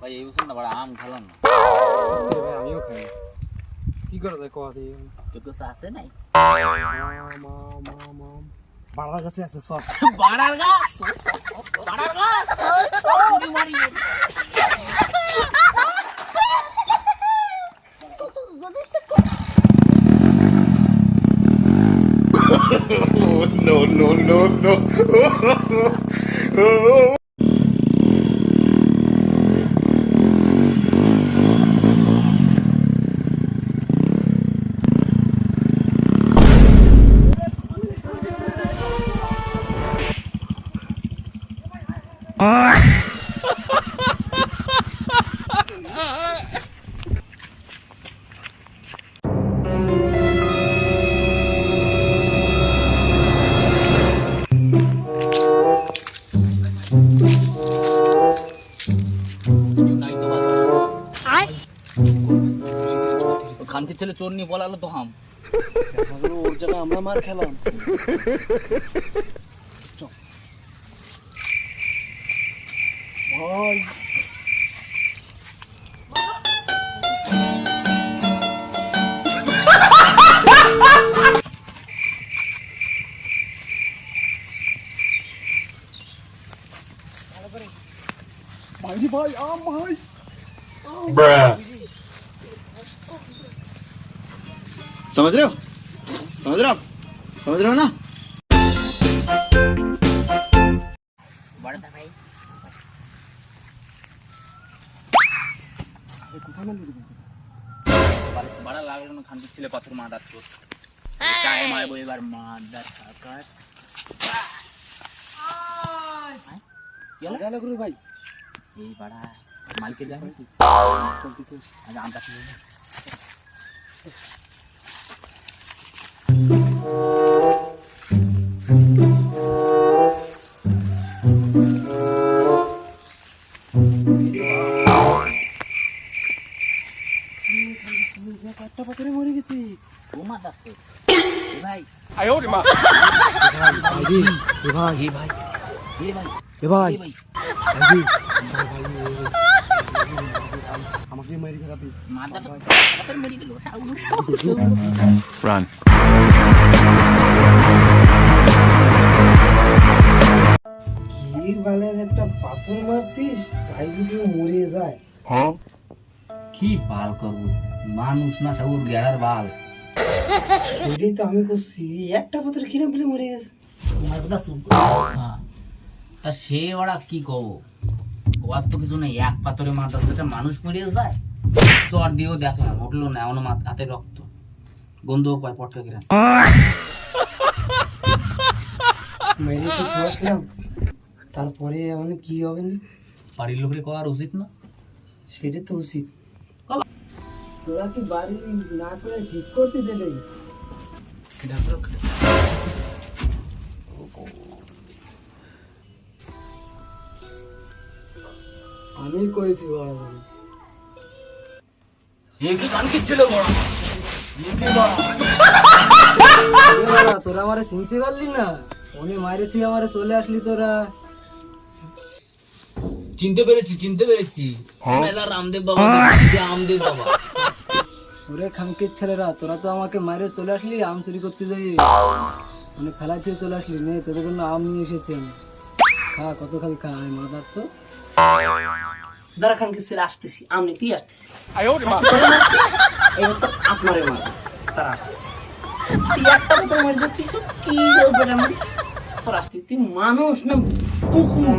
ভাই এই বছর না বড় আম খেলাম না। ভাই আমিও খাই কি করে যায় কথা দিয়ে তোর কাছে আছে নাই? বাড়ার কাছে আছে সব বাড়ার গাছ বাড়ার গাছ চুরি মারি no, no, no, no. খানকে ছেলে চোর নিয়ে বলালো তো হাম ওর জায়গায় আমরা মার খেলাম ভাই ভাই আম ভাই Bruh. समझ रहे हो ना বড় দা ভাই বড় লাগলো না খানকে ছেলে পাথর মারার তো চায় মারবো এবার মারদার থাকার গেল গুরু ভাই এই বড়া মালকে যায় নাকি আজ আমটা কি কাটটা পাথরে মরে গেছি ঘুমা দাসে ভাই Ayo di ma. ভাই এ ভাই এ ভাই এ ভাই এ ভাই আমাকে মারি খারাপি মারদার পাথর মেরে দিল Run. কি বালের একটা পাথর মারছিস তাই যদি ও মরে যায় Huh? কি বাল করবো মানুষ না সবুর গেরার বাল সেটাই তো আমি করছি একটা পাথর কিরম পেলে মরে গেছে তোমার কথা শুন তা সে ওরা কি কব গোয়ার তো কিছু নেই এক পাথরে মাথা একটা মানুষ মরে যায় জ্বর দিয়েও দেখে না উঠলো না এমন হাতে রক্ত গন্ধও পায় পটকা কিরা মেরে তো আসলাম তারপরে মানে কি হবে না বাড়ির লোকের করার উচিত না সেটা তো উচিত তোরা কি বাড়ি না করে ঠিক করছিস এটাই আমি কইছি বড় কি গান কিচ্ছিল বড় তোরা আমারে চিনতে পারলি না উনি মাইরে থেকে আমারে চলে আসলি তোরা চিনতে পেরেছি মেলা রামদেব বাবা দেখছি আমদেব বাবা ওরে খামকের ছেলেরা তোরা তো আমাকে মাইরে চলে আসলি আম চুরি করতে যাই মানে ফেলা থেকে চলে আসলি নে তোদের জন্য আম নিয়ে এসেছি আমি খা কত খাবি খা আমি মনে পারছো দাঁড়া খানকে ছেলে আসতেছি আম নিতেই আসতেছি Ayo di ma. এবার তো আপনারে মার তার আসতেছি তুই একটা কথা মারি যাচ্ছিস কি বলবে আমার তোর আসতে তুই মানুষ না কুকুর